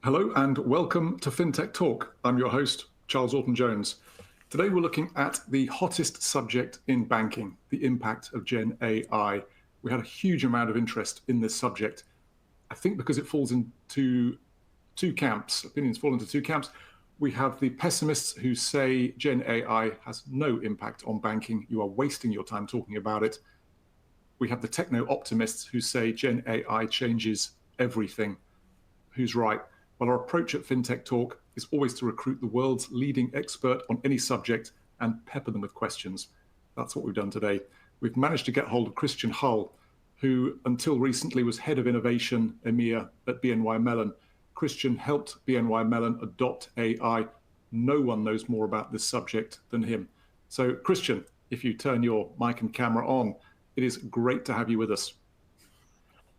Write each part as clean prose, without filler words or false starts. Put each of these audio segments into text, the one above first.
Hello and welcome to FinTech Talk. I'm your host, Charles Orton-Jones. Today we're looking at the hottest subject in banking, the impact of Gen AI. We had a huge amount of interest in this subject, I think because it falls into two camps. Opinions fall into two camps. We have the pessimists who say Gen AI has no impact on banking. You are wasting your time talking about it. We have the techno-optimists who say Gen AI changes everything. Who's right? Well, our approach at FinTech Talk is always to recruit the world's leading expert on any subject and pepper them with questions. That's what we've done today. We've managed to get hold of Christian Hull, who until recently was head of innovation EMEA at BNY Mellon. Christian helped BNY Mellon adopt AI. No one knows more about this subject than him. So, Christian, if you turn your mic and camera on, it is great to have you with us.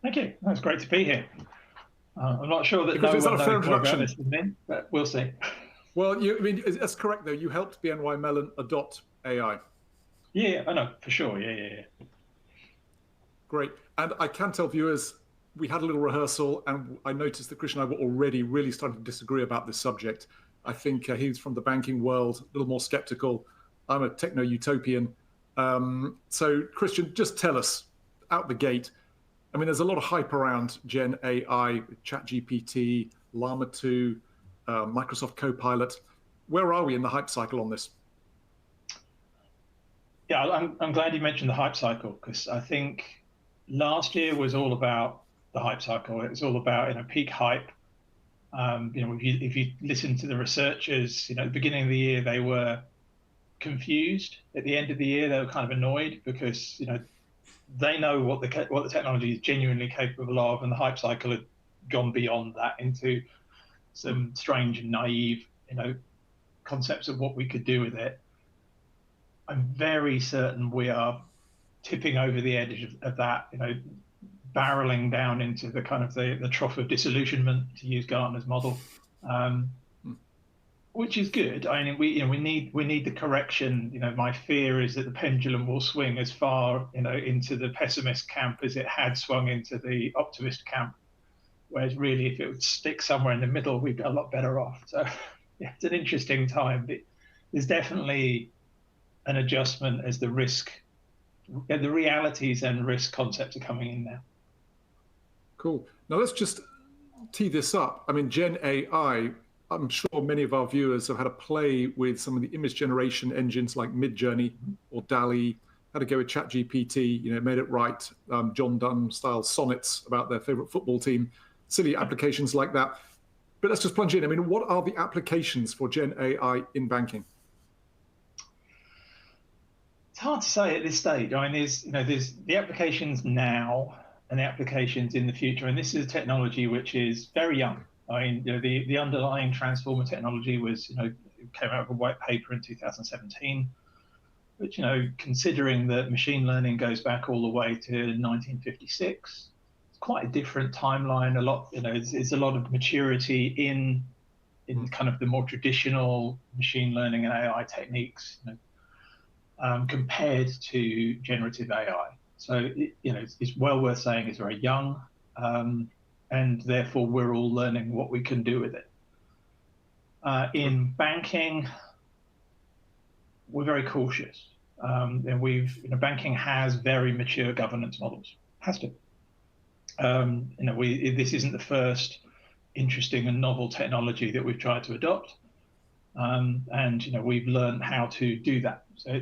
Thank you. It's great to be here. I'm not sure that no one knows more about this than me, but we'll see. Well, that's correct, though. You helped BNY Mellon adopt AI. Yeah, I know, for sure. Yeah. Great. And I can tell viewers, we had a little rehearsal, and I noticed that Christian and I were already really starting to disagree about this subject. I think he's from the banking world, a little more skeptical. I'm a techno-utopian. So, Christian, just tell us, out the gate, I mean, there's a lot of hype around Gen AI, ChatGPT, Llama 2, Microsoft Copilot. Where are we in the hype cycle on this? Yeah, I'm glad you mentioned the hype cycle, because I think last year was all about the hype cycle. It was all about peak hype. If you listen to the researchers, at the beginning of the year they were confused. At the end of the year they were kind of annoyed because they know what the technology is genuinely capable of, and the hype cycle had gone beyond that into some strange and naive, concepts of what we could do with it. I'm very certain we are tipping over the edge of that, barreling down into the kind of the trough of disillusionment, to use Gartner's model, which is good. I mean, we need the correction. My fear is that the pendulum will swing as far, into the pessimist camp as it had swung into the optimist camp. Whereas really, if it would stick somewhere in the middle, we'd be a lot better off. So yeah, it's an interesting time. But there's definitely an adjustment as the realities and risk concepts are coming in now. Cool. Now let's just tee this up. I mean, Gen AI, I'm sure many of our viewers have had a play with some of the image generation engines like Midjourney or DALL-E, had to go with ChatGPT, made it write John Donne style sonnets about their favorite football team, silly applications like that. But let's just plunge in. I mean, what are the applications for Gen AI in banking? It's hard to say at this stage. I mean, there's the applications now and the applications in the future, and this is a technology which is very young. I mean, the underlying transformer technology was, came out of a white paper in 2017, which, considering that machine learning goes back all the way to 1956, it's quite a different timeline. A lot, it's a lot of maturity in kind of the more traditional machine learning and AI techniques, compared to generative AI. So, it's well worth saying it's very young. And therefore, we're all learning what we can do with it. In banking, we're very cautious. And banking has very mature governance models. Has to. This isn't the first interesting and novel technology that we've tried to adopt. And we've learned how to do that. So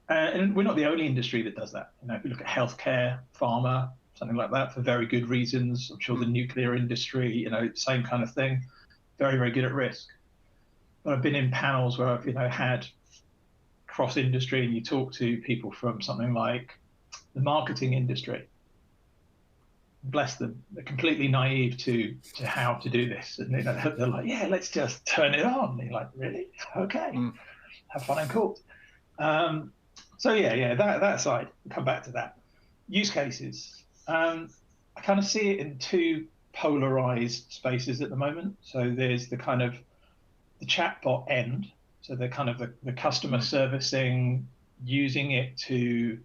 and we're not the only industry that does that. If you look at healthcare, pharma, something like that, for very good reasons. I'm sure the nuclear industry, same kind of thing, very, very good at risk. But I've been in panels where I've, had cross-industry, and you talk to people from something like the marketing industry. Bless them, they're completely naive to how to do this. And they're like, yeah, let's just turn it on. And you're like, really? Okay, have fun in court. So yeah, that side, we'll come back to that. Use cases. I kind of see it in two polarized spaces at the moment. So there's the kind of the chatbot end. So the kind of the customer servicing, using it to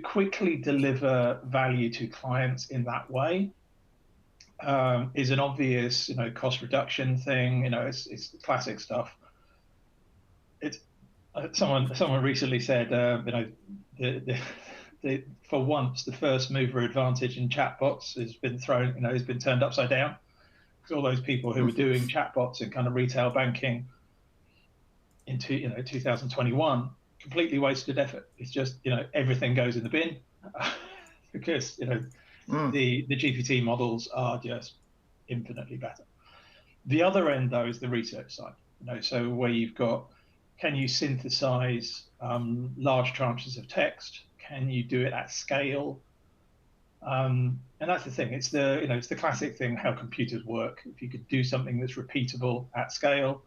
quickly deliver value to clients in that way. is an obvious, cost reduction thing. It's classic stuff. It's someone recently said, for once the first mover advantage in chatbots has been has been turned upside down. Because all those people who were doing chatbots in kind of retail banking in 2021 completely wasted effort. It's just everything goes in the bin because the GPT models are just infinitely better. The other end though is the research side. So where you've got, can you synthesize large tranches of text? Can you do it at scale? And that's the thing. It's the classic thing how computers work. If you could do something that's repeatable at scale,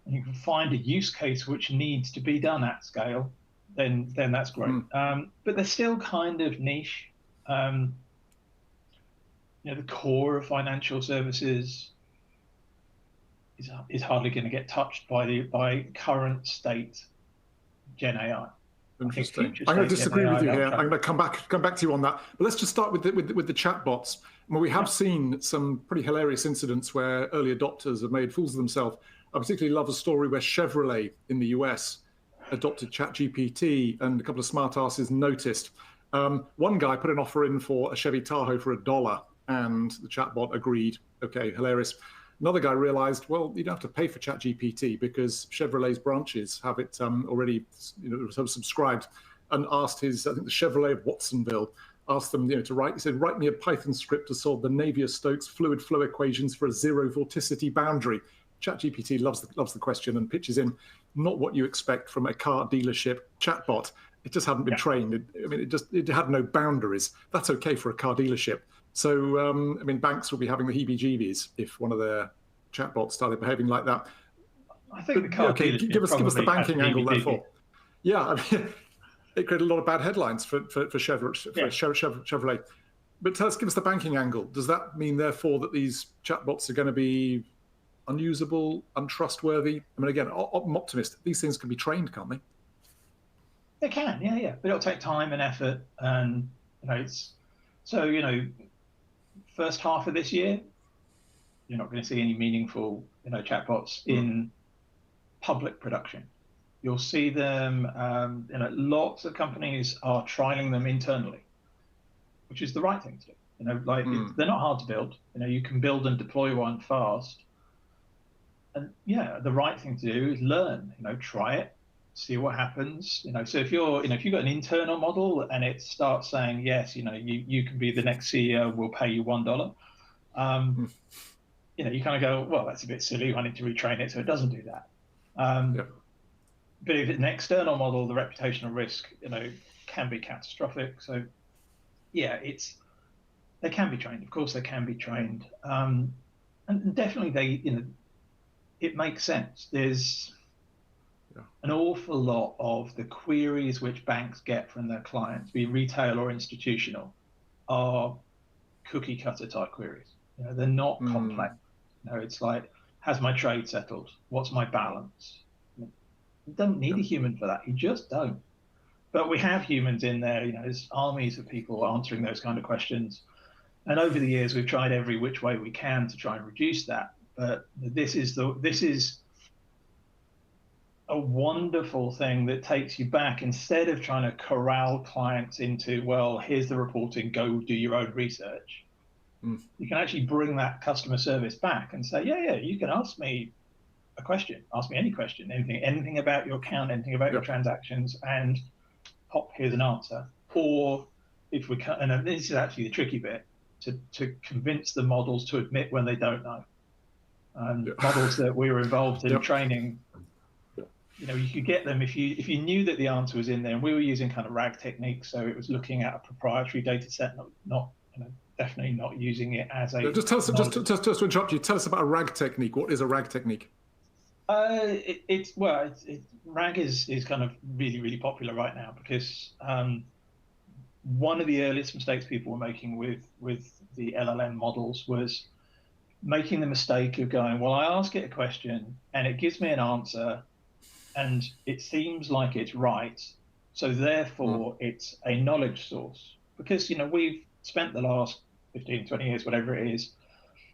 and you can find a use case which needs to be done at scale, then that's great. But they're still kind of niche. The core of financial services is hardly going to get touched by current state Gen AI. Interesting. I'm going to disagree with you here. I'm going to come back to you on that. But let's just start with the chatbots. Well, we have seen some pretty hilarious incidents where early adopters have made fools of themselves. I particularly love a story where Chevrolet in the US adopted ChatGPT, and a couple of smartasses noticed. One guy put an offer in for a Chevy Tahoe for $1, and the chatbot agreed. Okay, hilarious. Another guy realized, well, you don't have to pay for ChatGPT because Chevrolet's branches have it already subscribed, and asked I think the Chevrolet of Watsonville, asked them to write. He said, write me a Python script to solve the Navier-Stokes fluid flow equations for a zero vorticity boundary. ChatGPT loves the question and pitches in not what you expect from a car dealership chatbot. It just hadn't been trained. It had no boundaries. That's okay for a car dealership. So, banks will be having the heebie-jeebies if one of their chatbots started behaving like that. I think the car dealership give us the banking angle, therefore. Yeah, it created a lot of bad headlines for Chevrolet. But give us the banking angle. Does that mean, therefore, that these chatbots are going to be unusable, untrustworthy? Again, I'm optimist. These things can be trained, can't they? They can, yeah. But it'll take time and effort, and first half of this year, you're not going to see any meaningful, chatbots in public production. You'll see them. Lots of companies are trialing them internally, which is the right thing to do. They're not hard to build. You can build and deploy one fast. And the right thing to do is learn. Try it, see what happens. So if you've got an internal model and it starts saying yes, you can be the next CEO, we'll pay you $1. You kind of go, well, that's a bit silly. I need to retrain it so it doesn't do that. But if it's an external model, the reputational risk, can be catastrophic. So they can be trained. Of course, they can be trained, and definitely it makes sense. There's an awful lot of the queries which banks get from their clients, be retail or institutional, are cookie cutter type queries. They're not complex. It's like, has my trade settled? What's my balance? You don't need a human for that. You just don't. But we have humans in there. There's armies of people answering those kind of questions. And over the years, we've tried every which way we can to try and reduce that. But this is a wonderful thing that takes you back. Instead of trying to corral clients into, well, here's the reporting, go do your own research. You can actually bring that customer service back and say, you can ask me a question, ask me any question, anything about your account, anything about your transactions, and pop, here's an answer. Or if we can, and this is actually the tricky bit, to convince the models to admit when they don't know. Models that we were involved in training, you could get them if you knew that the answer was in there. And we were using kind of RAG techniques, so it was looking at a proprietary data set, not definitely not using it as a. Just tell us, just to interrupt you, tell us about a RAG technique. What is a RAG technique? RAG is kind of really, really popular right now because one of the earliest mistakes people were making with the LLM models was making the mistake of going, well, I ask it a question and it gives me an answer and it seems like it's right, so therefore it's a knowledge source. Because we've spent the last 15, 20 years, whatever it is,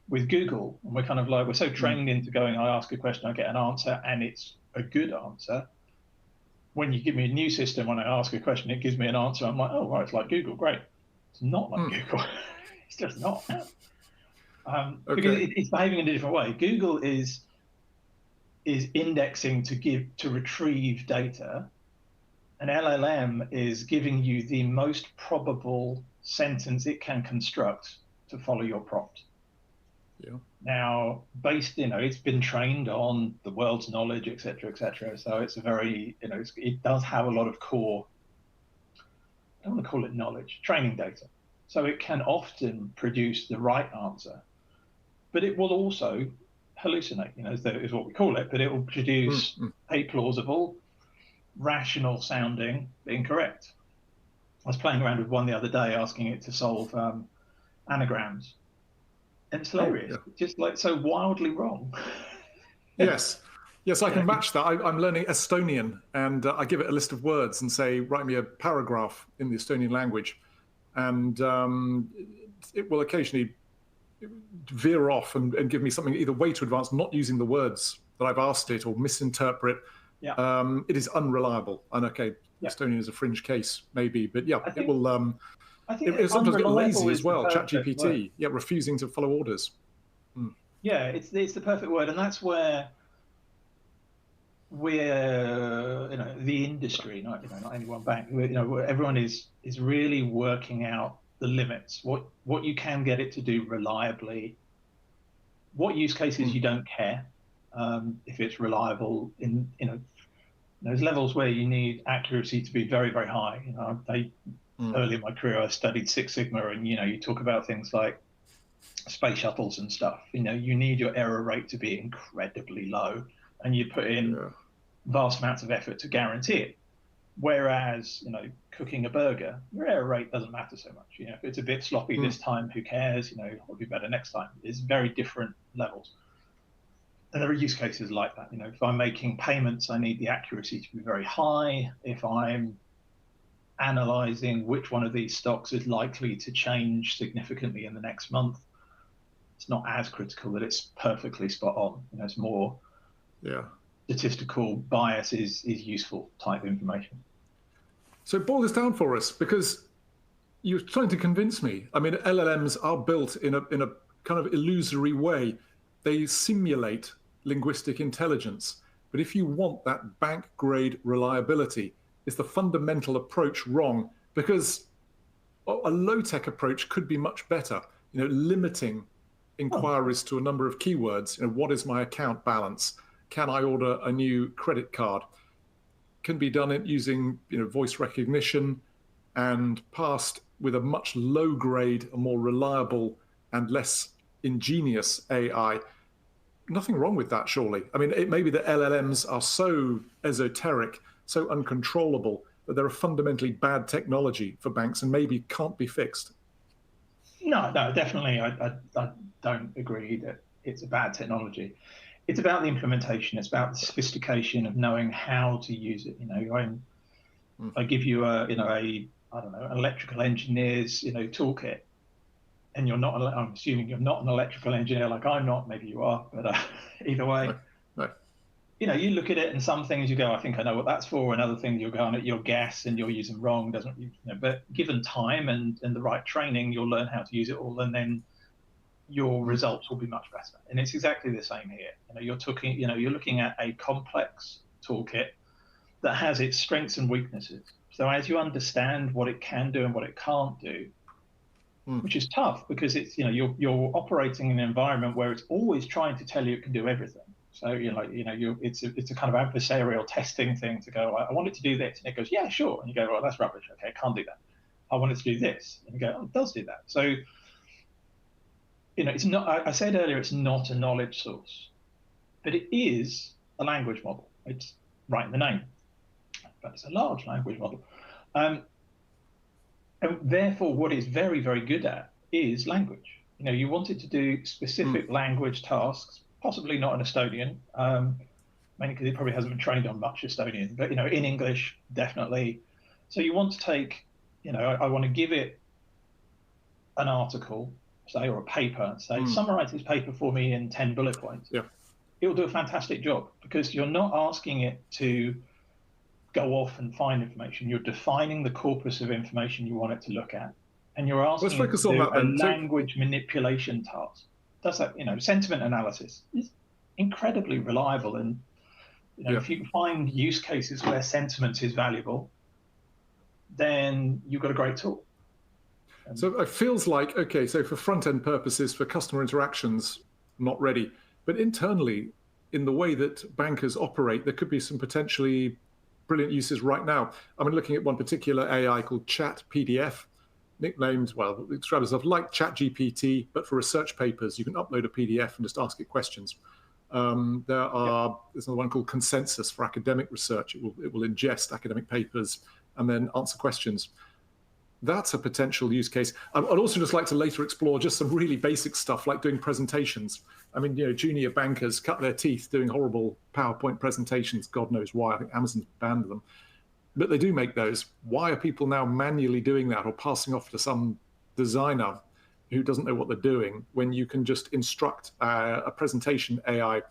with Google. And we're kind of like, we're so trained into going, I ask a question, I get an answer, and it's a good answer. When you give me a new system, when I ask a question, it gives me an answer. I'm like, oh, right, it's like Google. Great. It's not like Google. It's just not. Because it's behaving in a different way. Google is indexing to retrieve data. An LLM is giving you the most probable sentence it can construct to follow your prompt. Yeah. Now, it's been trained on the world's knowledge, et cetera, et cetera. So it's a very, it does have a lot of core, I don't want to call it knowledge, training data. So it can often produce the right answer, but it will also hallucinate, is what we call it, but it will produce a plausible, rational sounding incorrect. I was playing around with one the other day, asking it to solve anagrams. And it's hilarious, just like so wildly wrong. Yes, I can match that. I'm learning Estonian, and I give it a list of words and say, write me a paragraph in the Estonian language. And it will occasionally veer off and give me something either way too advanced, not using the words that I've asked it, or misinterpret. Yeah. It is unreliable. And Estonian is a fringe case, maybe, but it will. I think it sometimes get lazy as well. ChatGPT, refusing to follow orders. Yeah, it's the perfect word, and that's where we're, the industry, not any one bank. Everyone is really working out the limits. What you can get it to do reliably. What use cases you don't care if it's reliable in there's levels where you need accuracy to be very, very high. Early in my career, I studied Six Sigma, and you talk about things like space shuttles and stuff. You need your error rate to be incredibly low, and you put in vast amounts of effort to guarantee it. Whereas, cooking a burger, your error rate doesn't matter so much. If it's a bit sloppy this time, who cares? It'll be better next time. It's very different levels. And there are use cases like that. If I'm making payments, I need the accuracy to be very high. If I'm analyzing which one of these stocks is likely to change significantly in the next month, it's not as critical that it's perfectly spot on. It's more statistical bias is useful type information. So boil this down for us, because you're trying to convince me. I mean, LLMs are built in a kind of illusory way. They simulate linguistic intelligence. But if you want that bank-grade reliability, is the fundamental approach wrong? Because a low-tech approach could be much better, limiting inquiries to a number of keywords. What is my account balance? Can I order a new credit card? Can be done using voice recognition and passed with a much low-grade, a more reliable and less ingenious AI. Nothing wrong with that, surely. I mean, it may be that LLMs are so esoteric, so uncontrollable, that they're a fundamentally bad technology for banks and maybe can't be fixed. No, definitely. I don't agree that it's a bad technology. It's about the implementation. It's about the sophistication of knowing how to use it. I give you an electrical engineer's, toolkit, and you're not. I'm assuming you're not an electrical engineer like I'm not. Maybe you are, but either way, no. You look at it, and some things you go, I think I know what that's for, and other things you're going at your guess and you're using wrong. But given time and the right training, you'll learn how to use it all, and then your results will be much better. And it's exactly the same here. You're looking at a complex toolkit that has its strengths and weaknesses. So as you understand what it can do and what it can't do, which is tough because it's you're operating in an environment where it's always trying to tell you it can do everything. So it's a kind of adversarial testing thing to go, I want it to do this, and it goes, yeah, sure, and you go, well, that's rubbish. Okay, I can't do that. I want it to do this, and you go, oh, it does do that. So it's not. I said earlier, it's not a knowledge source, but it is a language model. It's right in the name, but it's a large language model. And therefore, what it's very, very good at is language. You want it to do specific language tasks, possibly not in Estonian, mainly because it probably hasn't been trained on much Estonian, but in English, definitely. So you want to take, I want to give it an article say, or a paper, and say, summarize this paper for me in 10 bullet points, Yeah. it'll do a fantastic job, because you're not asking it to go off and find information. You're defining the corpus of information you want it to look at, and you're Let's asking it focus to on do that a then. language manipulation task. Does that, sentiment analysis is incredibly reliable, and if you can find use cases where sentiment is valuable, then you've got a great tool. So it feels like, okay, so for front-end purposes, for customer interactions, not ready. But internally, in the way that bankers operate, there could be some potentially brilliant uses right now. I mean, looking at one particular AI called Chat PDF, nicknamed, well, it describes itself like ChatGPT, but for research papers. You can upload a PDF and just ask it questions. There's another one called Consensus for academic research. It will ingest academic papers and then answer questions. That's a potential use case. I'd also just like to later explore just some really basic stuff like doing presentations. I mean, junior bankers cut their teeth doing horrible PowerPoint presentations. God knows why. I think Amazon's banned them. But they do make those. Why are people now manually doing that or passing off to some designer who doesn't know what they're doing when you can just instruct a presentation AI?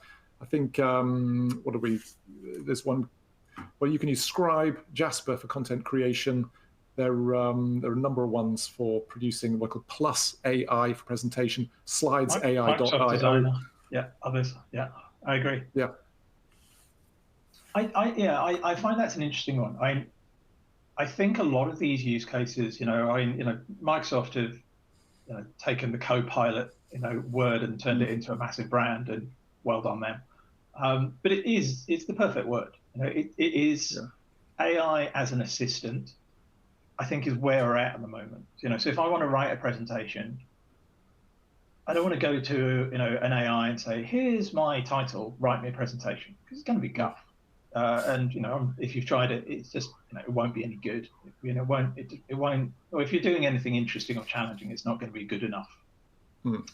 I think, there's one, well, you can use Scribe, Jasper for content creation. There are a number of ones for producing what called Plus AI for presentation, Slides AI.io. Yeah, others. Yeah, I agree. Yeah. I find that's an interesting one. I think a lot of these use cases, Microsoft have taken the Copilot, word and turned it into a massive brand, and well done them. But it's the perfect word. It is AI as an assistant, I think, is where we're at the moment. So if I want to write a presentation, I don't want to go to an AI and say, here's my title, write me a presentation, because it's going to be guff. And if you've tried it, it's just it won't be any good. It won't. Or if you're doing anything interesting or challenging, it's not going to be good enough. And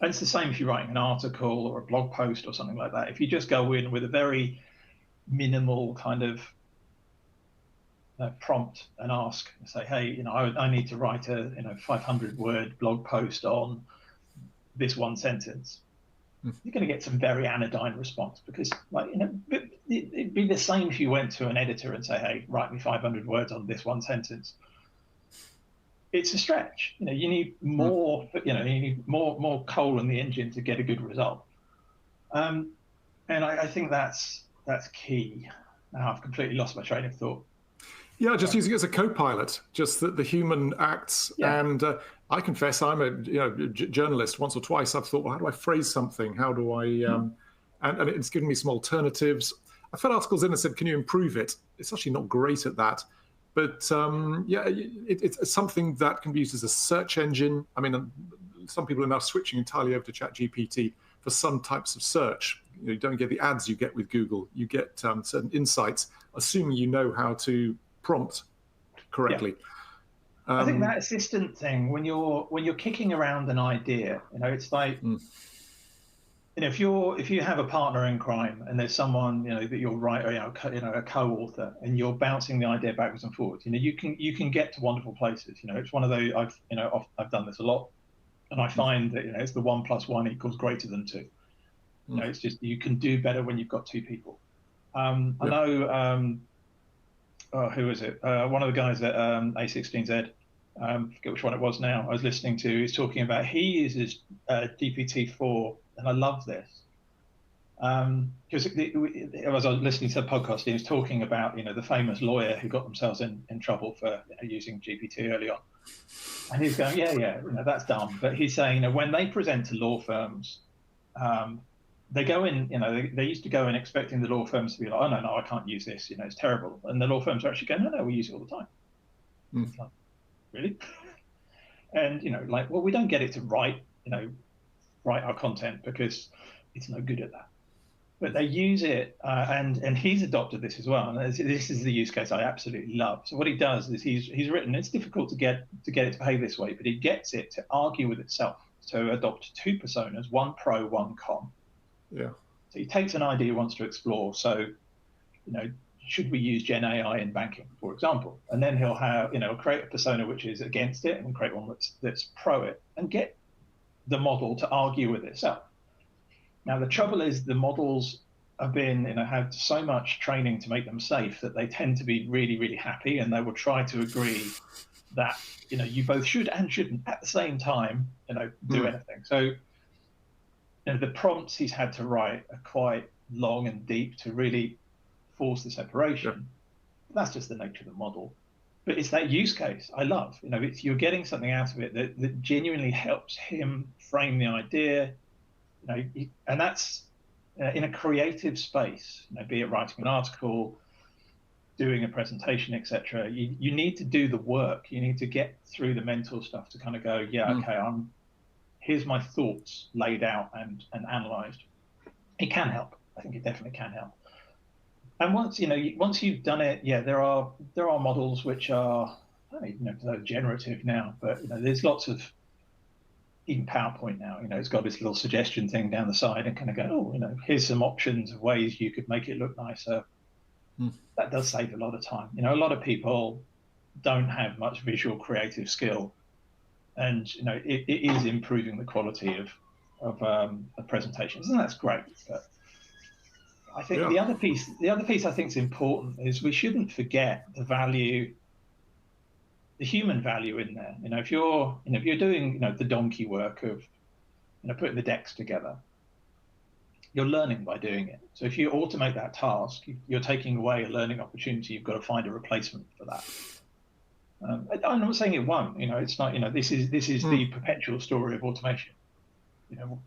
it's the same if you're writing an article or a blog post or something like that. If you just go in with a very minimal kind of prompt and ask, say, hey, I need to write a 500-word blog post on this one sentence, you're going to get some very anodyne response, because it'd be the same if you went to an editor and say, hey, write me 500 words on this one sentence. It's a stretch. You need more. You need more coal in the engine to get a good result. And I think that's key. Now I've completely lost my train of thought. Yeah, just using it as a co-pilot, just that the human acts. Yeah. And I confess, I'm a journalist. Once or twice, I've thought, well, how do I phrase something? How do I? And it's given me some alternatives. I've had articles in and said, can you improve it? It's actually not great at that. But it's something that can be used as a search engine. I mean, some people are now switching entirely over to ChatGPT for some types of search. You don't get the ads you get with Google. You get certain insights, assuming you know how to prompt correctly. Yeah. I think that assistant thing, when you're kicking around an idea, it's like, if you have a partner in crime and there's someone that you're a co-author, and you're bouncing the idea backwards and forwards, you can get to wonderful places. It's one of those, I've done this a lot, and I find that it's the 1 + 1 = greater than 2. It's just, you can do better when you've got 2 people. I know. Who is it? One of the guys at A16Z, I forget which one it was now, I was listening to, he's talking about, he uses GPT-4, and I love this. Because as I was listening to the podcast, he was talking about, the famous lawyer who got themselves in trouble for using GPT early on. And he's going, that's dumb. But he's saying, when they present to law firms, they go in, they used to go in expecting the law firms to be like, oh, no, I can't use this, it's terrible. And the law firms are actually going, no, we use it all the time. It's like, really? And, well, we don't get it to write our content because it's no good at that. But they use it, and he's adopted this as well. And this is the use case I absolutely love. So what he does is he's written, it's difficult to get it to behave this way, but he gets it to argue with itself, to adopt 2 personas, one pro, one con. Yeah. So he takes an idea he wants to explore. So, should we use Gen AI in banking, for example? And then he'll have, create a persona which is against it, and create one that's pro it, and get the model to argue with itself. Now, the trouble is the models have been, had so much training to make them safe that they tend to be really, really happy, and they will try to agree that, you both should and shouldn't at the same time, do anything. So, the prompts he's had to write are quite long and deep to really force the separation. Yep. That's just the nature of the model. But it's that use case I love. You're getting something out of it that genuinely helps him frame the idea, and that's in a creative space, be it writing an article, doing a presentation, etc. You need to do the work. You need to get through the mental stuff to kind of go, okay, here's my thoughts laid out and analyzed. It can help. I think it definitely can help. And once you've done it, there are models which are, I don't even know if they're generative now, but there's lots of, even PowerPoint now, it's got this little suggestion thing down the side and kind of go, here's some options of ways you could make it look nicer. That does save a lot of time. A lot of people don't have much visual creative skill, and it is improving the quality of presentations, and that's great. But I think the other piece I think is important is we shouldn't forget the human value in there. If you're doing the donkey work of putting the decks together, you're learning by doing it. So if you automate that task, you're taking away a learning opportunity. You've got to find a replacement for that. I'm not saying it won't. It's not. This is the perpetual story of automation.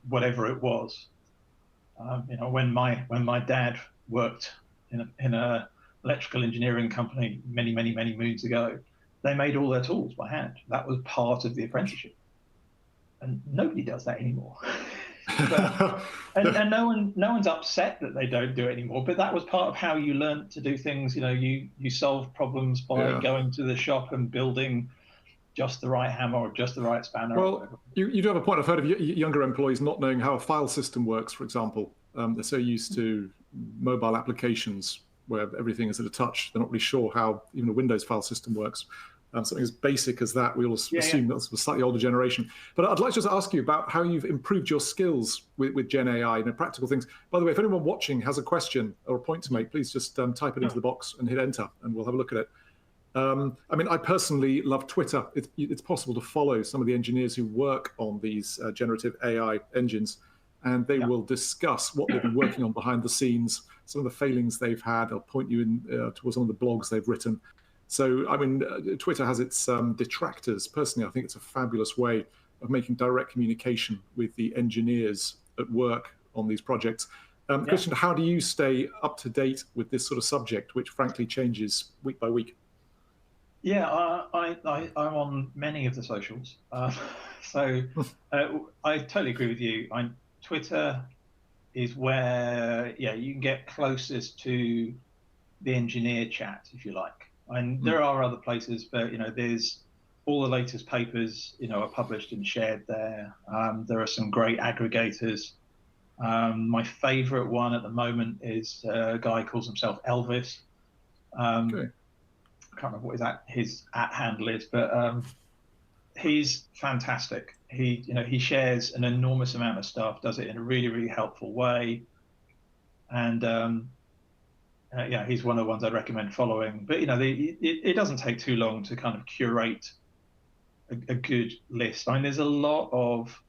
Whatever it was. When my dad worked in a electrical engineering company many moons ago, they made all their tools by hand. That was part of the apprenticeship, and nobody does that anymore. and no one's upset that they don't do it anymore. But that was part of how you learned to do things. You solve problems by going to the shop and building just the right hammer or just the right spanner. Well, you do have a point. I've heard of younger employees not knowing how a file system works, for example. They're so used to mobile applications where everything is at a touch. They're not really sure how even a Windows file system works. Something as basic as that, we all assume that's a slightly older generation. But I'd like to just ask you about how you've improved your skills with Gen AI, practical things. By the way, if anyone watching has a question or a point to make, please just type it into the box and hit enter, and we'll have a look at it. I personally love Twitter. It's possible to follow some of the engineers who work on these generative AI engines, and they will discuss what they've been working on behind the scenes, some of the failings they've had. I'll point you in towards some of the blogs they've written. So, Twitter has its detractors. Personally, I think it's a fabulous way of making direct communication with the engineers at work on these projects. Christian, how do you stay up to date with this sort of subject, which frankly changes week by week? Yeah, I'm on many of the socials. So I totally agree with you. Twitter is where, you can get closest to the engineer chat, if you like. And there are other places, but, there's all the latest papers, are published and shared there. There are some great aggregators. My favorite one at the moment is a guy who calls himself Elvis. Okay. I can't remember what his @ handle is, but he's fantastic. He shares an enormous amount of stuff, does it in a really, really helpful way. And he's one of the ones I'd recommend following. But it doesn't take too long to kind of curate a good list. There's a lot of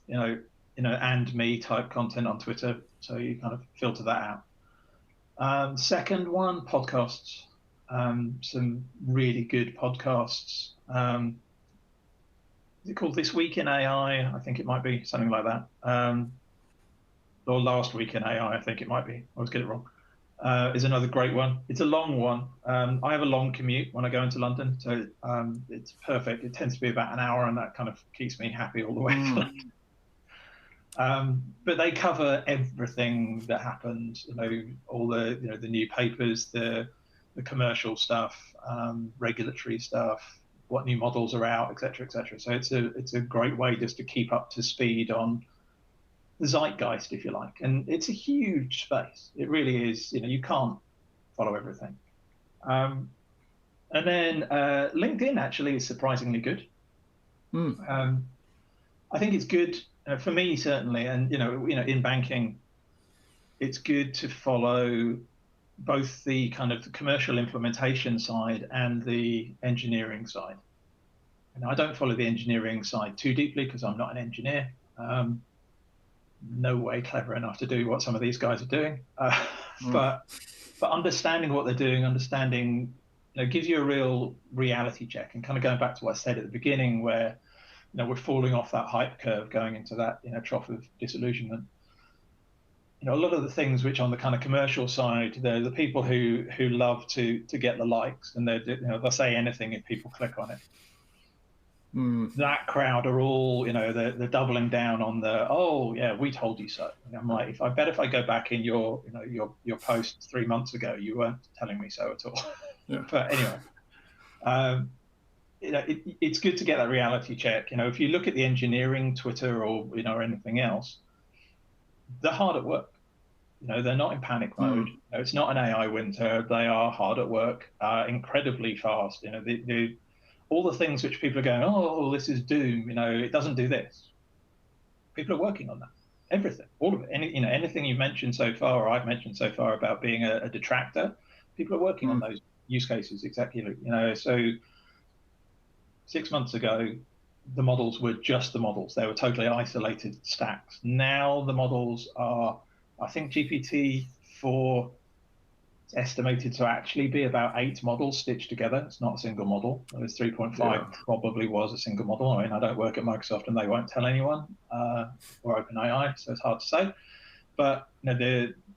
and me type content on Twitter, so you kind of filter that out. Second one, podcasts. Some really good podcasts. Is it called This Week in AI? I think it might be something like that. Or Last Week in AI, I think it might be. I always get it wrong. Is another great one. It's a long one. I have a long commute when I go into London, so it's perfect. It tends to be about an hour, and that kind of keeps me happy all the way to London. But they cover everything that happened. All the the new papers, the commercial stuff, regulatory stuff, what new models are out, etc., etc. So it's a great way just to keep up to speed on the zeitgeist, if you like. And it's a huge space. It really is. You can't follow everything. And then LinkedIn actually is surprisingly good. I think it's good for me certainly, and in banking, it's good to follow both the kind of the commercial implementation side and the engineering side. And I don't follow the engineering side too deeply because I'm not an engineer. No way clever enough to do what some of these guys are doing. But understanding what they're doing, understanding, gives you a real reality check. And kind of going back to what I said at the beginning, where we're falling off that hype curve, going into that trough of disillusionment. A lot of the things which on the kind of commercial side, they're the people who love to get the likes, and they'll say anything if people click on it. That crowd are all, they're doubling down on the, oh yeah, we told you so. And I'm like, I bet if I go back in your post 3 months ago, you weren't telling me so at all. Yeah. But anyway, it's good to get that reality check. If you look at the engineering Twitter or anything else, they're hard at work. They're not in panic mode. It's not an AI winter. They are hard at work, incredibly fast. All the things which people are going, oh, this is doom. It doesn't do this. People are working on that. Everything, all of it. Anything you've mentioned so far, or I've mentioned so far about being a detractor, people are working on those use cases exactly. So 6 months ago, the models were just the models. They were totally isolated stacks. Now the models are, I think GPT-4 is estimated to actually be about 8 models stitched together. It's not a single model. Whereas 3.5 probably was a single model. I mean, I don't work at Microsoft and they won't tell anyone, or OpenAI, so it's hard to say. But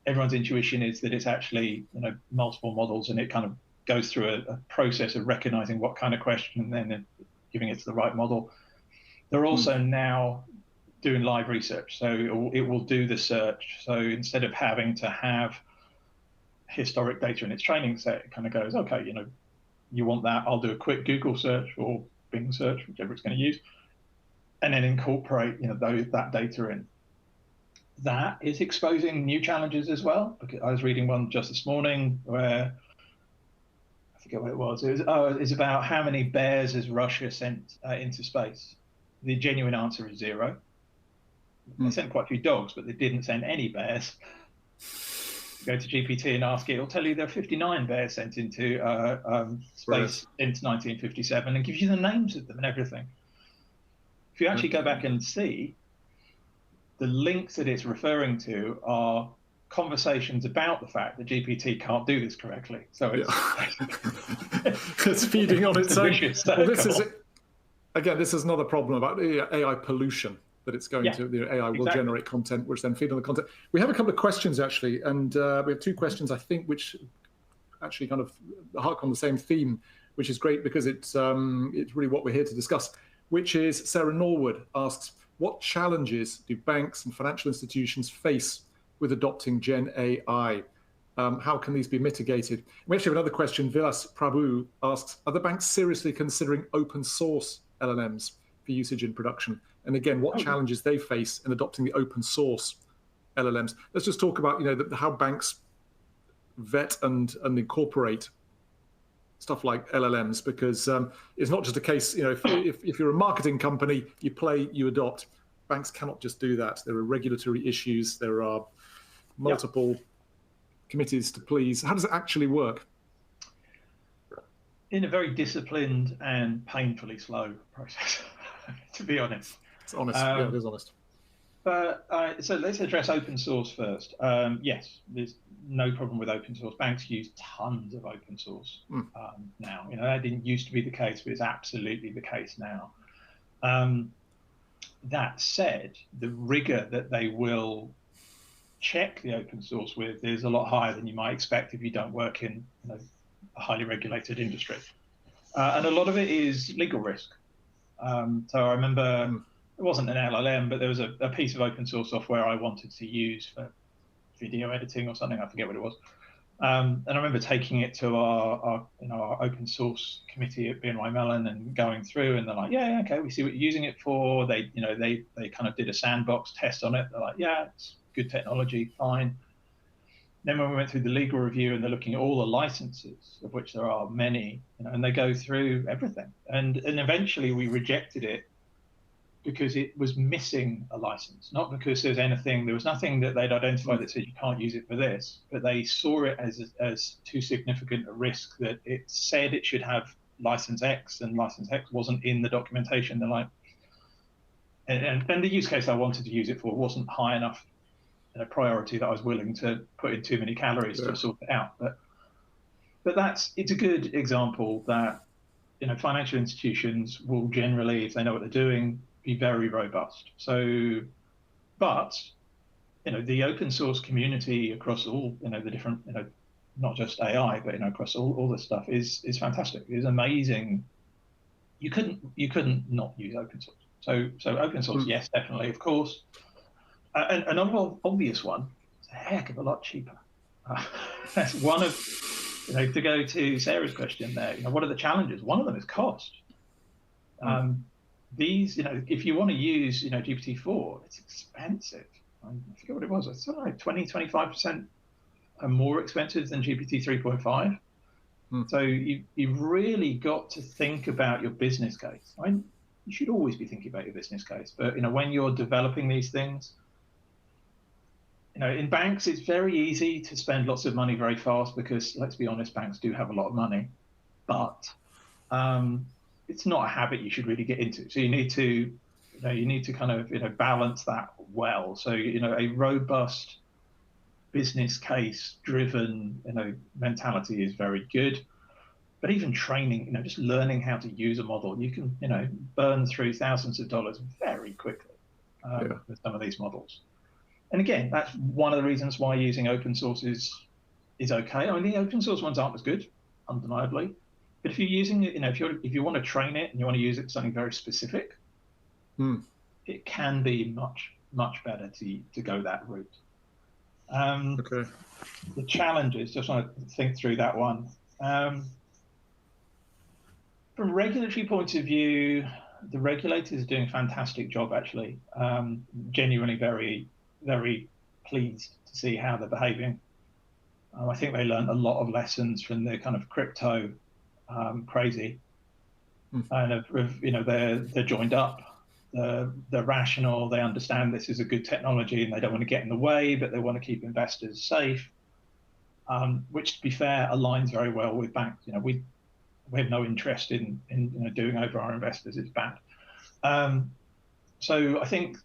everyone's intuition is that it's actually multiple models, and it kind of goes through a process of recognizing what kind of question and then giving it to the right model. They're also now doing live research, so it will do the search. So instead of having to have historic data in its training set, it kind of goes, okay, you want that, I'll do a quick Google search or Bing search, whichever it's going to use, and then incorporate that data in. That is exposing new challenges as well. Because I was reading one just this morning where I forget what it was. It's about how many bears has Russia sent into space. The genuine answer is 0. They sent quite a few dogs, but they didn't send any bears. Go to GPT and ask it, it'll tell you there are 59 bears sent into space since 1957 and gives you the names of them and everything. If you actually go back and see, the links that it's referring to are conversations about the fact that GPT can't do this correctly. So it's, it's feeding on its own. Well, this is another problem about AI pollution. That it's going to, AI will generate content, which then feed on the content. We have a couple of questions actually, and we have 2 questions I think, which actually kind of hark on the same theme, which is great because it's really what we're here to discuss. Which is Sarah Norwood asks, what challenges do banks and financial institutions face with adopting Gen AI? How can these be mitigated? We actually have another question. Vilas Prabhu asks, are the banks seriously considering open source LLMs for usage in production? And again, what challenges they face in adopting the open source LLMs. Let's just talk about how banks vet and incorporate stuff like LLMs, because it's not just a case, if you're a marketing company, you play, you adopt. Banks cannot just do that. There are regulatory issues. There are multiple committees to please. How does it actually work? In a very disciplined and painfully slow process, to be honest. It's honest. Yeah, it is honest. But so let's address open source first. Yes, there's no problem with open source. Banks use tons of open source now. That didn't used to be the case, but it's absolutely the case now. That said, the rigor that they will check the open source with is a lot higher than you might expect if you don't work in a highly regulated industry. And a lot of it is legal risk. So I remember it wasn't an LLM, but there was a piece of open source software I wanted to use for video editing or something. I forget what it was. And I remember taking it to our open source committee at BNY Mellon and going through, and they're like, yeah, okay, we see what you're using it for. They kind of did a sandbox test on it. They're like, yeah, it's good technology, fine. Then when we went through the legal review and they're looking at all the licenses, of which there are many, and they go through everything. And eventually we rejected it because it was missing a license, not because there was nothing that they'd identified that said you can't use it for this, but they saw it as too significant a risk that it said it should have license X, and license X wasn't in the documentation. They're like, and the use case I wanted to use it for wasn't high enough priority that I was willing to put in too many calories to sort it out. But it's a good example that financial institutions will generally, if they know what they're doing, be very robust. So, but the open source community across all the different not just AI, but across all this stuff is fantastic. It's amazing. You couldn't not use open source. So open source, yes, definitely, of course. And another obvious one, it's a heck of a lot cheaper. That's one of to go to Sarah's question there. What are the challenges? One of them is cost. These, if you want to use, GPT-4, it's expensive. I forget what it was. It's like 20-25% more expensive than GPT 3.5. So you've really got to think about your business case. You should always be thinking about your business case, but when you're developing these things, in banks, it's very easy to spend lots of money very fast because, let's be honest, banks do have a lot of money, but it's not a habit you should really get into. So you need to kind of balance that well. So a robust business case driven mentality is very good. But even training, just learning how to use a model, you can burn through thousands of dollars very quickly with some of these models. And again, that's one of the reasons why using open source is okay. I mean, the open source ones aren't as good, undeniably. But if you're using it, if you want to train it and you want to use it for something very specific, it can be much better to go that route. Okay. The challenges, just want to think through that one. From a regulatory point of view, the regulators are doing a fantastic job, actually. Genuinely very, very pleased to see how they're behaving. I think they learned a lot of lessons from the kind of crypto crazy. And they're joined up. They're rational. They understand this is a good technology and they don't want to get in the way, but they want to keep investors safe. Which, to be fair, aligns very well with banks. We have no interest in doing over our investors. It's bad. So I think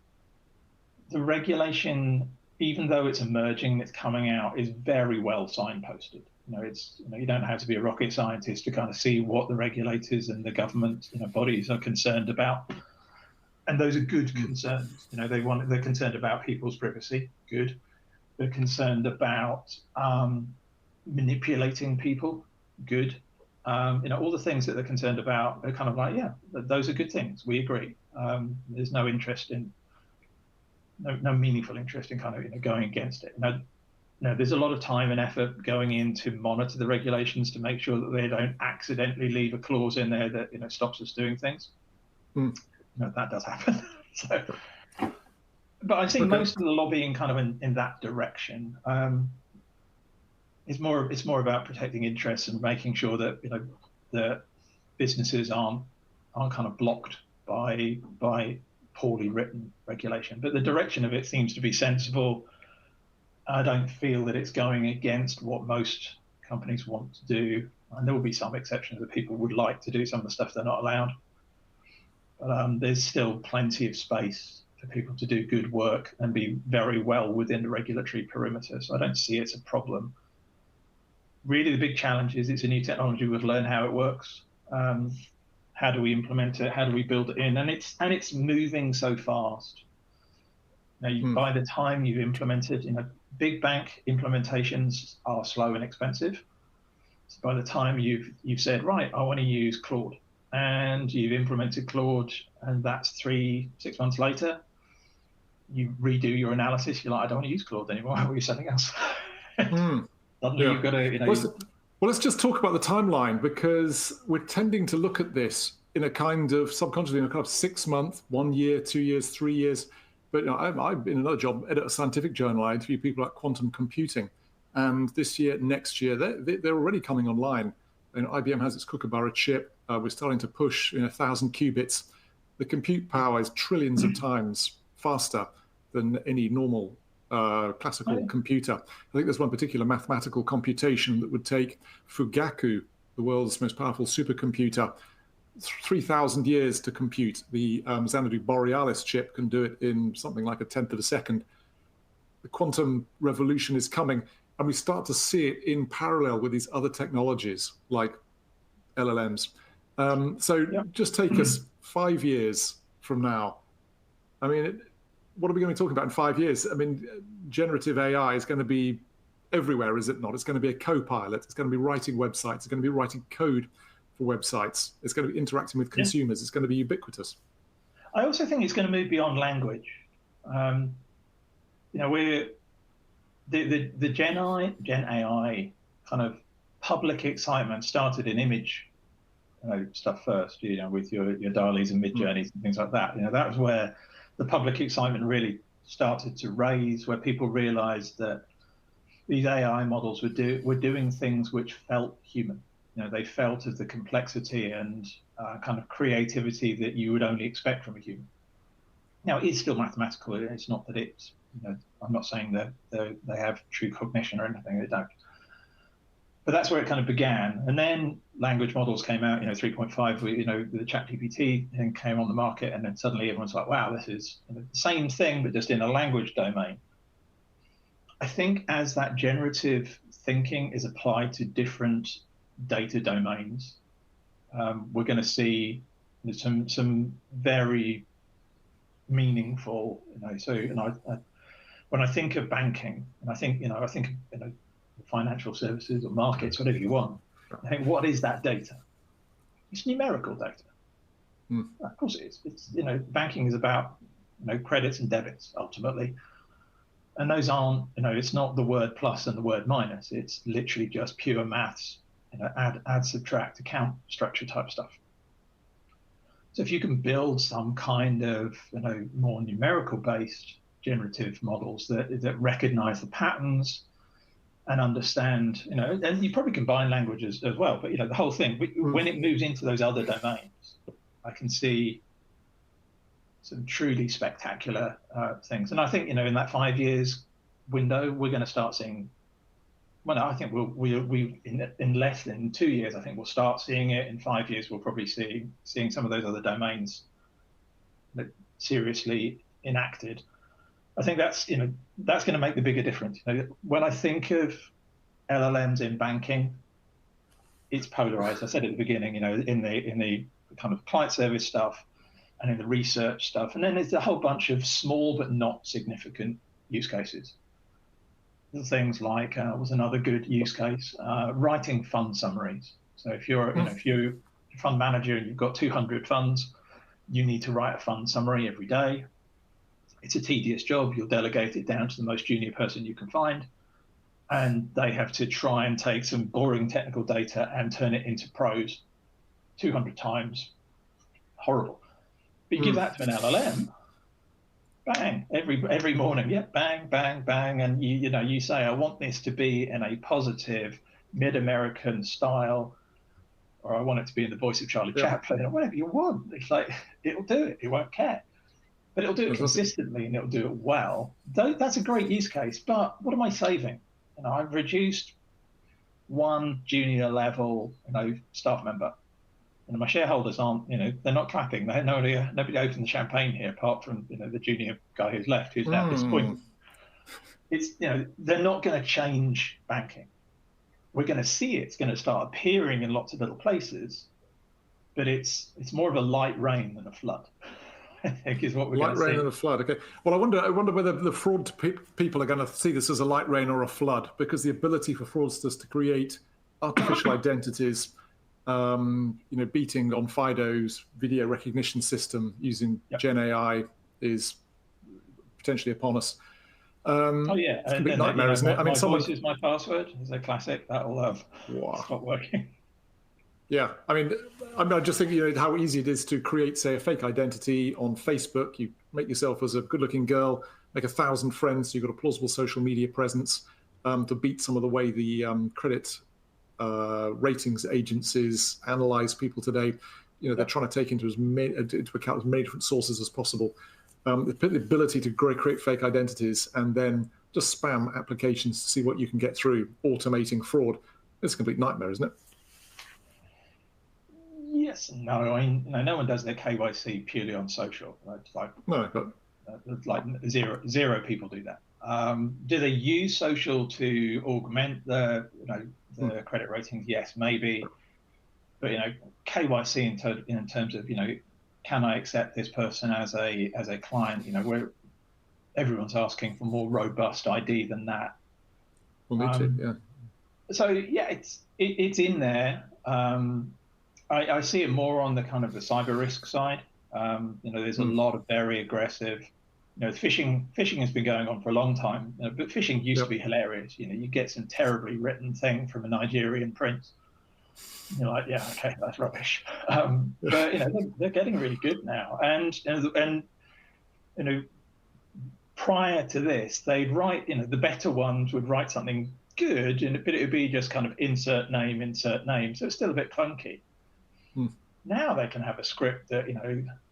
the regulation, even though it's emerging, it's coming out, is very well signposted. You don't have to be a rocket scientist to kind of see what the regulators and the government bodies are concerned about, and those are good concerns. They're concerned about people's privacy. Good. They're concerned about manipulating people. Good. All the things that they're concerned about, they're kind of like, yeah, those are good things. We agree. There's no interest in, no meaningful interest in kind of going against it. There's a lot of time and effort going in to monitor the regulations to make sure that they don't accidentally leave a clause in there that stops us doing things. That does happen. But I think most of the lobbying kind of in that direction. It's more about protecting interests and making sure that the businesses aren't kind of blocked by poorly written regulation. But the direction of it seems to be sensible. I don't feel that it's going against what most companies want to do. And there will be some exceptions that people would like to do some of the stuff they're not allowed. But there's still plenty of space for people to do good work and be very well within the regulatory perimeter. So I don't see it's a problem. Really, the big challenge is it's a new technology. We've learned how it works. How do we implement it? How do we build it in? And it's moving so fast. By the time you've implemented, big bank implementations are slow and expensive. So by the time you've said, right, I want to use Claude, and you've implemented Claude, and that's 3-6 months later, you redo your analysis. You're like, I don't want to use Claude anymore. I want to use something else. Suddenly you've got to, Well, let's just talk about the timeline, because we're tending to look at this in a kind of subconsciously in a kind of 6 month, 1 year, 2 years, 3 years. But I've been in another job, edit a scientific journal. I interview people like quantum computing, and this year, next year, they're already coming online. IBM has its Kookaburra chip. We're starting to push 1,000 qubits. The compute power is trillions of times faster than any normal classical computer. I think there's one particular mathematical computation that would take Fugaku, the world's most powerful supercomputer, 3,000 years to compute. The Xanadu Borealis chip can do it in something like a tenth of a second. The quantum revolution is coming, and we start to see it in parallel with these other technologies like LLMs. Just take us 5 years from now. I mean, what are we going to be talking about in 5 years? I mean, generative AI is going to be everywhere, is it not? It's going to be a co-pilot. It's going to be writing websites. It's going to be writing code for websites. It's going to be interacting with consumers. It's going to be ubiquitous. I also think it's going to move beyond language. We're the Gen AI kind of public excitement started in image stuff first, with your DALL-Es and Mid-Journeys and things like that. That was where the public excitement really started to raise, where people realized that these AI models were doing things which felt human. They felt of the complexity and kind of creativity that you would only expect from a human. Now, it's still mathematical. It's not that it's, I'm not saying that they have true cognition or anything. They don't. But that's where it kind of began. And then language models came out, 3.5, the ChatGPT thing came on the market, and then suddenly everyone's like, wow, this is the same thing, but just in a language domain. I think as that generative thinking is applied to different data domains, we're going to see some very meaningful, when I think of banking, and I think financial services or markets, whatever you want, I think, what is that data? It's numerical data. Of course it is. It's, banking is about, credits and debits ultimately. And those aren't, it's not the word plus and the word minus. It's literally just pure maths, add, subtract, account structure type stuff. So if you can build some kind of, more numerical based generative models that recognize the patterns and understand, and you probably combine languages as well, but the whole thing, when it moves into those other domains, I can see some truly spectacular things. And I think, in that 5 years window, we're going to start seeing, well, I think we in less than 2 years, I think we'll start seeing it. In 5 years, we'll probably seeing some of those other domains seriously enacted. I think that's going to make the bigger difference. When I think of LLMs in banking, it's polarized. I said at the beginning, in the kind of client service stuff and in the research stuff, and then there's a whole bunch of small but not significant use cases. Things like was another good use case, writing fund summaries. So if you're if you're a fund manager and you've got 200 funds, you need to write a fund summary every day. It's a tedious job. You'll delegate it down to the most junior person you can find, and they have to try and take some boring technical data and turn it into prose 200 times. Horrible. But you give that to an LLM, bang, every morning, bang, bang, bang, and you say, I want this to be in a positive mid-American style, or I want it to be in the voice of Charlie Chaplin, or whatever you want. It's like, it'll do it. It won't care. But it'll do it consistently and it'll do it well. That's a great use case. But what am I saving? I've reduced one junior level, staff member. My shareholders aren't, they're not clapping. Nobody opened the champagne here, apart from the junior guy who's left, who's now disappointed. It's they're not going to change banking. We're going to see it's going to start appearing in lots of little places, but it's more of a light rain than a flood. I think is what we're going to see. Light rain and a flood. Okay. Well, I wonder whether the fraud people are going to see this as a light rain or a flood, because the ability for fraudsters to create artificial identities, beating on Fido's video recognition system using Gen AI is potentially upon us. It's a big nightmare, isn't it? My voice is my password. It's a classic. That'll stop working. Yeah, I just think how easy it is to create, say, a fake identity on Facebook. You make yourself as a good-looking girl, make 1,000 friends, so you've got a plausible social media presence to beat some of the way the credit ratings agencies analyze people today. they're trying to take into account as many different sources as possible. The ability to create fake identities and then just spam applications to see what you can get through, automating fraud. It's a complete nightmare, isn't it? Yes and no. I mean, no one does their KYC purely on social. Like zero people do that. Do they use social to augment the credit ratings? Yes, maybe. But KYC in terms of can I accept this person as a client? Where everyone's asking for more robust ID than that. Well, me too. Yeah. So yeah, it's in there. I see it more on the kind of the cyber risk side. There's a lot of very aggressive. Phishing has been going on for a long time, but phishing used to be hilarious. You get some terribly written thing from a Nigerian prince. You're like, yeah, okay, that's rubbish. But they're getting really good now, and prior to this, they'd write, the better ones would write something good, but it would be just kind of insert name, so it's still a bit clunky. Now they can have a script that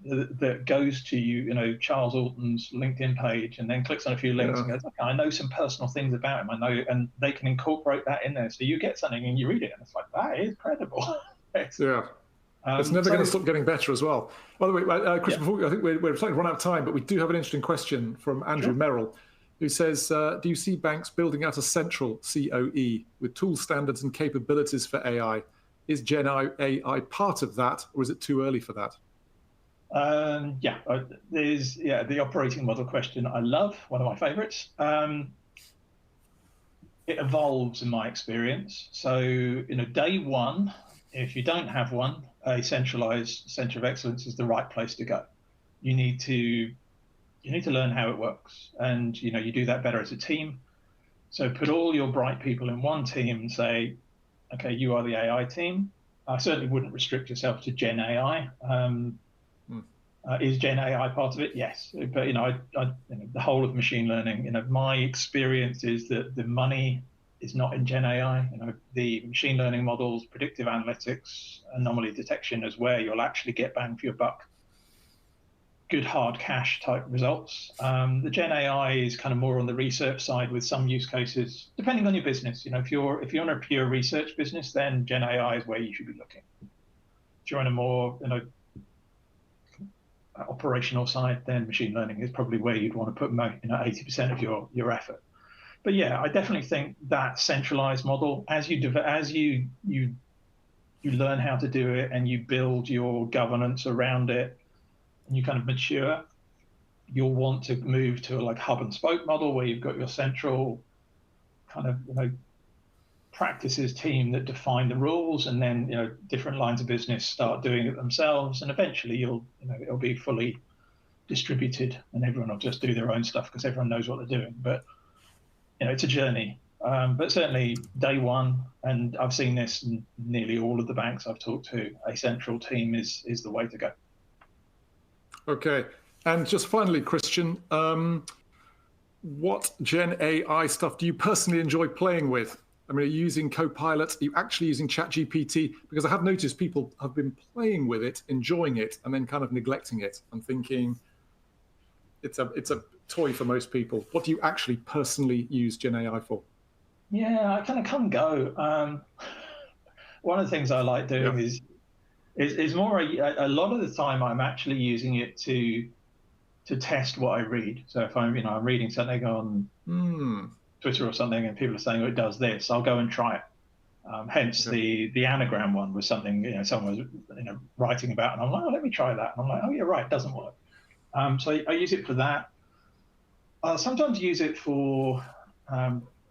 that goes to Charles Alton's LinkedIn page and then clicks on a few links and goes, okay, I know some personal things about him. I know, and they can incorporate that in there. So you get something and you read it, and it's like, that is credible. It's never going to stop getting better as well. By the way, Chris, before I think we're starting to run out of time, but we do have an interesting question from Andrew Merrill, who says, do you see banks building out a central COE with tool standards and capabilities for AI? Is Gen AI part of that, or is it too early for that? There's the operating model question. I love, one of my favorites. It evolves in my experience. So day one, if you don't have one, a centralized center of excellence is the right place to go. You need to learn how it works, and you do that better as a team. So put all your bright people in one team and say, okay, you are the AI team. I certainly wouldn't restrict yourself to Gen AI. Is Gen AI part of it? Yes, but the whole of machine learning. My experience is that the money is not in Gen AI. The machine learning models, predictive analytics, anomaly detection is where you'll actually get bang for your buck. Good hard cash type results. The Gen AI is kind of more on the research side with some use cases, depending on your business. If you're in a pure research business, then Gen AI is where you should be looking. If you're in a more operational side, then machine learning is probably where you'd want to put 80% of your effort. But yeah, I definitely think that centralized model, as you learn how to do it and you build your governance around it, and you kind of mature, you'll want to move to a hub and spoke model where you've got your central kind of practices team that define the rules, and then different lines of business start doing it themselves, and eventually it'll be fully distributed and everyone will just do their own stuff because everyone knows what they're doing. But it's a journey. But certainly day one, and I've seen this in nearly all of the banks I've talked to, a central team is the way to go. Okay, and just finally, Christian, what Gen AI stuff do you personally enjoy playing with? I mean, are you using Copilot? Are you actually using ChatGPT? Because I have noticed people have been playing with it, enjoying it, and then kind of neglecting it. I'm thinking it's a toy for most people. What do you actually personally use Gen AI for? Yeah, I kind of come and go. One of the things I like doing is more a lot of the time I'm actually using it to test what I read. So if I'm reading something on Twitter or something and people are saying, oh, it does this, I'll go and try it. Hence the anagram one was something someone was writing about, and I'm like, oh, let me try that. And I'm like, oh yeah, right, it doesn't work. So I use it for that. I'll sometimes use it for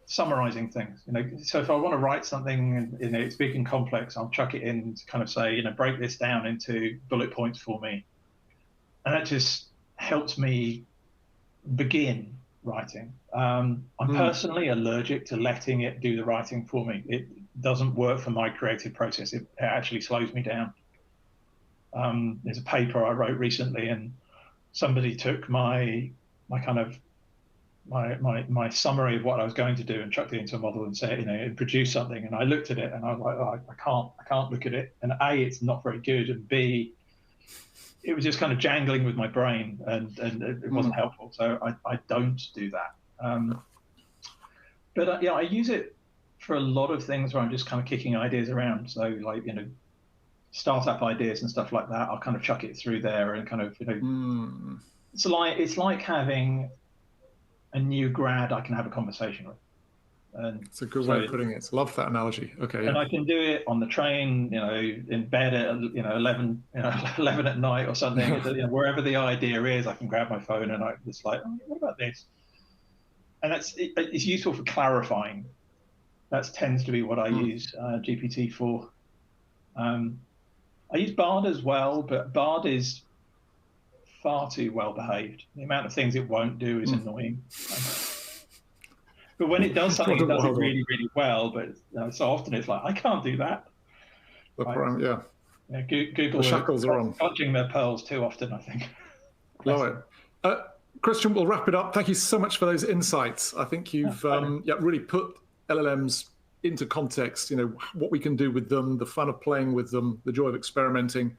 summarizing things. So if I want to write something and it's big and complex, I'll chuck it in to kind of say, break this down into bullet points for me, and that just helps me begin writing. I'm personally allergic to letting it do the writing for me. It doesn't work for my creative process. It actually slows me down. There's a paper I wrote recently, and somebody took my kind of my summary of what I was going to do and chucked it into a model and said, and produce something. And I looked at it and I was like, oh, I can't look at it. And A, it's not very good, and B, it was just kind of jangling with my brain, and it wasn't helpful. So I don't do that. But yeah, I use it for a lot of things where I'm just kind of kicking ideas around. So like, startup ideas and stuff like that, I'll kind of chuck it through there and kind of, it's like having a new grad I can have a conversation with. And it's a good way of putting it. Love that analogy. Okay. And I can do it on the train, in bed at 11 at night or something. Wherever the idea is, I can grab my phone and it's like, oh, what about this? And it's useful for clarifying. That tends to be what I use GPT for. I use Bard as well, but Bard is far too well behaved. The amount of things it won't do is annoying. But when it does something, it does it really, really well. But so often it's like, I can't do that. Yeah. Google the shackles are on. Clutching their pearls too often, I think. Love it. Christian, we'll wrap it up. Thank you so much for those insights. I think you've really put LLMs into context, what we can do with them, the fun of playing with them, the joy of experimenting,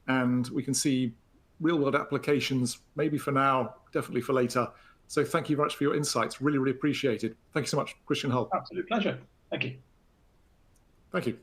and we can see real-world applications, maybe for now, definitely for later. So thank you very much for your insights. Really, really appreciated. Thank you so much, Christian Hull. Absolute pleasure. Thank you. Thank you.